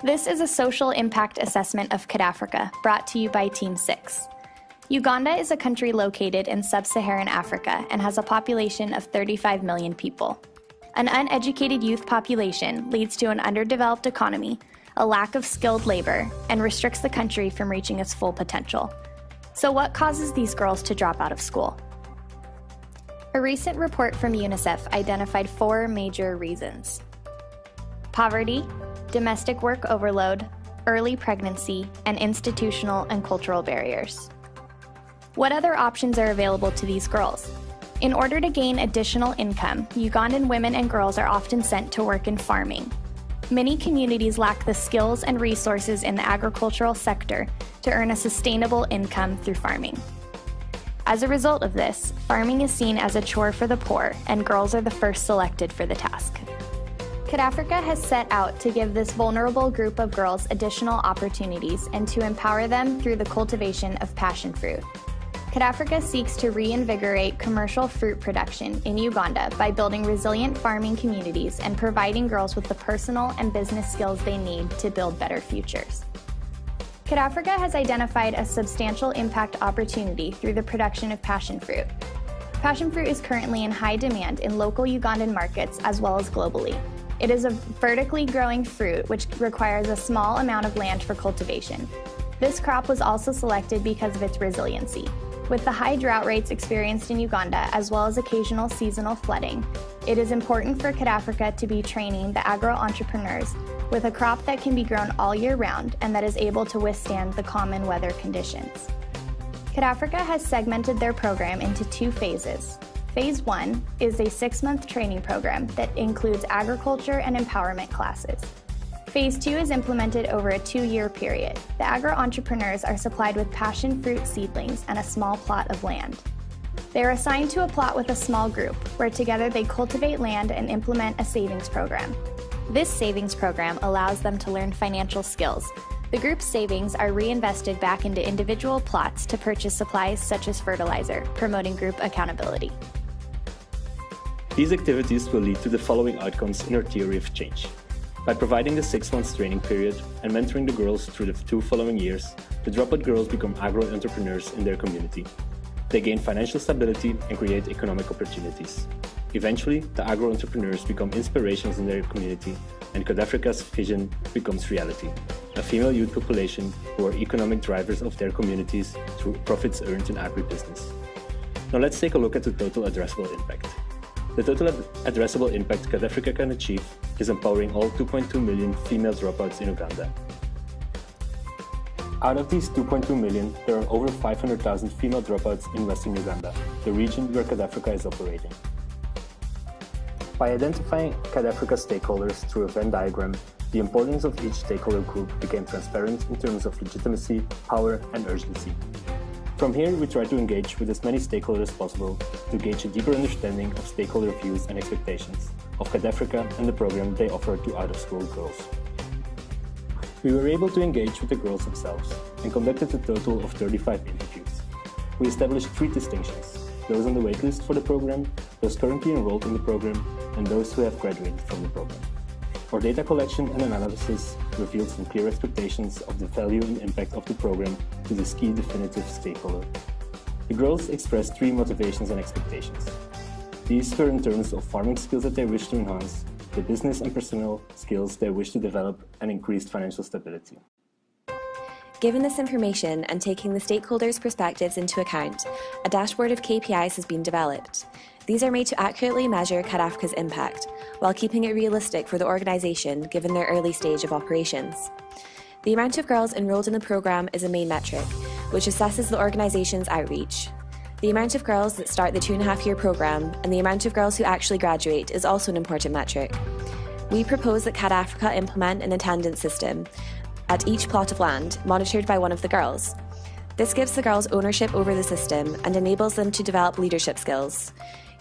This is a social impact assessment of KadAfrica, brought to you by Team 6. Uganda is a country located in sub-Saharan Africa and has a population of 35 million people. An uneducated youth population leads to an underdeveloped economy, a lack of skilled labor, and restricts the country from reaching its full potential. So what causes these girls to drop out of school? A recent report from UNICEF identified 4 major reasons: poverty, domestic work overload, early pregnancy, and institutional and cultural barriers. What other options are available to these girls? In order to gain additional income, Ugandan women and girls are often sent to work in farming. Many communities lack the skills and resources in the agricultural sector to earn a sustainable income through farming. As a result of this, farming is seen as a chore for the poor, and girls are the first selected for the task. KadAfrica has set out to give this vulnerable group of girls additional opportunities and to empower them through the cultivation of passion fruit. KadAfrica seeks to reinvigorate commercial fruit production in Uganda by building resilient farming communities and providing girls with the personal and business skills they need to build better futures. KadAfrica has identified a substantial impact opportunity through the production of passion fruit. Passion fruit is currently in high demand in local Ugandan markets as well as globally. It is a vertically growing fruit which requires a small amount of land for cultivation. This crop was also selected because of its resiliency. With the high drought rates experienced in Uganda, as well as occasional seasonal flooding, it is important for KadAfrica to be training the agro-entrepreneurs with a crop that can be grown all year round and that is able to withstand the common weather conditions. KadAfrica has segmented their program into 2 phases. Phase 1 is a 6-month training program that includes agriculture and empowerment classes. Phase 2 is implemented over a 2-year period. The agro-entrepreneurs are supplied with passion fruit seedlings and a small plot of land. They are assigned to a plot with a small group, where together they cultivate land and implement a savings program. This savings program allows them to learn financial skills. The group's savings are reinvested back into individual plots to purchase supplies such as fertilizer, promoting group accountability. These activities will lead to the following outcomes in our theory of change. By providing the 6-month training period and mentoring the girls through the 2 following years, the dropout girls become agro-entrepreneurs in their community. They gain financial stability and create economic opportunities. Eventually, the agro-entrepreneurs become inspirations in their community, and KadAfrica's vision becomes reality: a female youth population who are economic drivers of their communities through profits earned in agribusiness. Now let's take a look at the total addressable impact. The total addressable impact KadAfrica can achieve is empowering all 2.2 million female dropouts in Uganda. Out of these 2.2 million, there are over 500,000 female dropouts in Western Uganda, the region where KadAfrica is operating. By identifying KadAfrica stakeholders through a Venn diagram, the importance of each stakeholder group became transparent in terms of legitimacy, power, and urgency. From here, we try to engage with as many stakeholders as possible to gauge a deeper understanding of stakeholder views and expectations of KadAfrica and the program they offer to out-of-school girls. We were able to engage with the girls themselves and conducted a total of 35 interviews. We established 3 distinctions: those on the waitlist for the program, those currently enrolled in the program, and those who have graduated from the program. Our data collection and analysis revealed some clear expectations of the value and impact of the program to this key definitive stakeholder. The girls expressed 3 motivations and expectations. These were in terms of farming skills that they wish to enhance, the business and personal skills they wish to develop, and increased financial stability. Given this information and taking the stakeholders' perspectives into account, a dashboard of KPIs has been developed. These are made to accurately measure KadAfrica's impact, while keeping it realistic for the organisation given their early stage of operations. The amount of girls enrolled in the programme is a main metric, which assesses the organisation's outreach. The amount of girls that start the 2.5-year programme and the amount of girls who actually graduate is also an important metric. We propose that KadAfrica implement an attendance system at each plot of land, monitored by one of the girls. This gives the girls ownership over the system and enables them to develop leadership skills.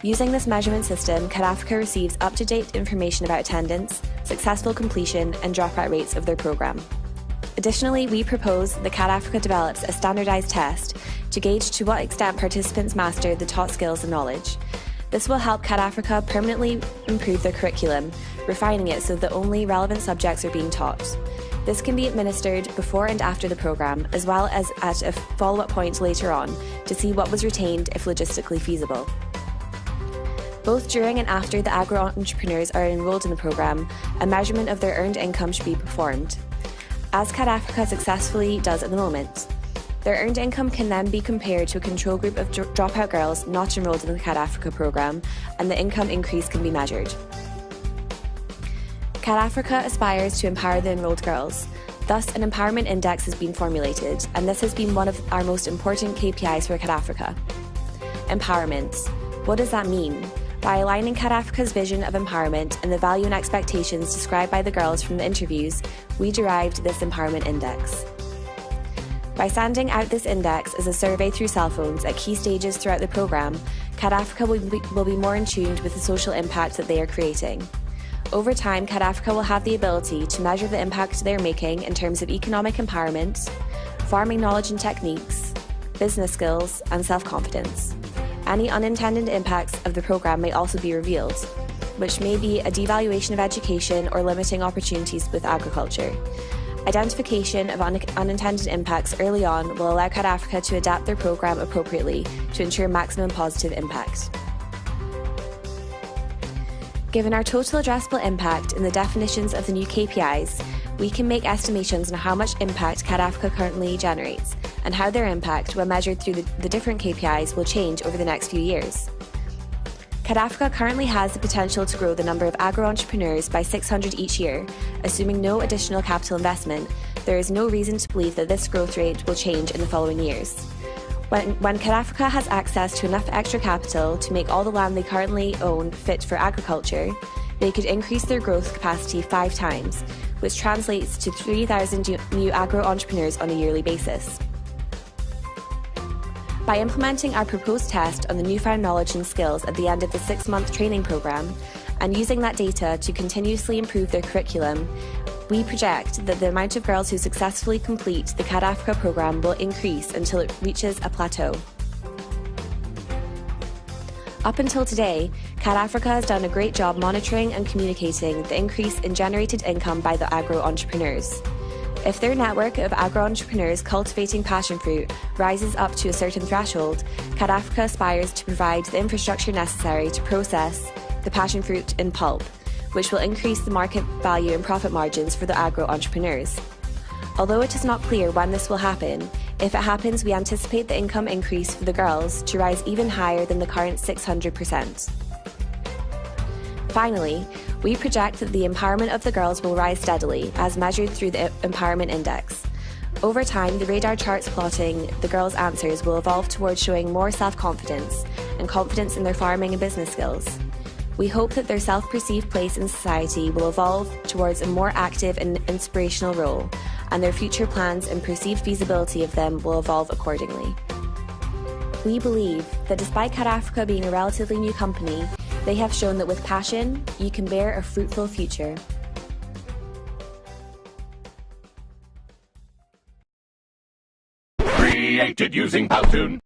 Using this measurement system, KadAfrica receives up-to-date information about attendance, successful completion, and dropout rates of their programme. Additionally, we propose that KadAfrica develops a standardised test to gauge to what extent participants master the taught skills and knowledge. This will help KadAfrica permanently improve their curriculum, refining it so that only relevant subjects are being taught. This can be administered before and after the programme, as well as at a follow-up point later on, to see what was retained if logistically feasible. Both during and after the agro-entrepreneurs are enrolled in the programme, a measurement of their earned income should be performed, as KadAfrica successfully does at the moment. Their earned income can then be compared to a control group of dropout girls not enrolled in the KadAfrica programme, and the income increase can be measured. KadAfrica aspires to empower the enrolled girls. Thus, an empowerment index has been formulated, and this has been one of our most important KPIs for KadAfrica. Empowerment. What does that mean? By aligning KadAfrica's vision of empowerment and the value and expectations described by the girls from the interviews, we derived this empowerment index. By sending out this index as a survey through cell phones at key stages throughout the programme, KadAfrica will be more in tune with the social impact that they are creating. Over time, KadAfrica will have the ability to measure the impact they are making in terms of economic empowerment, farming knowledge and techniques, business skills, and self-confidence. Any unintended impacts of the programme may also be revealed, which may be a devaluation of education or limiting opportunities with agriculture. Identification of unintended impacts early on will allow KadAfrica to adapt their programme appropriately to ensure maximum positive impact. Given our total addressable impact and the definitions of the new KPIs, we can make estimations on how much impact KadAfrica currently generates and how their impact, when measured through the different KPIs, will change over the next few years. KadAfrica currently has the potential to grow the number of agro-entrepreneurs by 600 each year. Assuming no additional capital investment, there is no reason to believe that this growth rate will change in the following years. When KadAfrica has access to enough extra capital to make all the land they currently own fit for agriculture, they could increase their growth capacity 5 times, which translates to 3,000 new agro-entrepreneurs on a yearly basis. By implementing our proposed test on the newfound knowledge and skills at the end of the 6-month training programme, and using that data to continuously improve their curriculum, we project that the amount of girls who successfully complete the KadAfrica programme will increase until it reaches a plateau. Up until today, KadAfrica has done a great job monitoring and communicating the increase in generated income by the agro-entrepreneurs. If their network of agro-entrepreneurs cultivating passion fruit rises up to a certain threshold, KadAfrica aspires to provide the infrastructure necessary to process the passion fruit in pulp, which will increase the market value and profit margins for the agro-entrepreneurs. Although it is not clear when this will happen, if it happens, we anticipate the income increase for the girls to rise even higher than the current 600%. Finally, we project that the empowerment of the girls will rise steadily, as measured through the Empowerment Index. Over time, the radar charts plotting the girls' answers will evolve towards showing more self-confidence and confidence in their farming and business skills. We hope that their self-perceived place in society will evolve towards a more active and inspirational role, and their future plans and perceived feasibility of them will evolve accordingly. We believe that despite KadAfrica being a relatively new company, they have shown that with passion, you can bear a fruitful future. Created using Powtoon.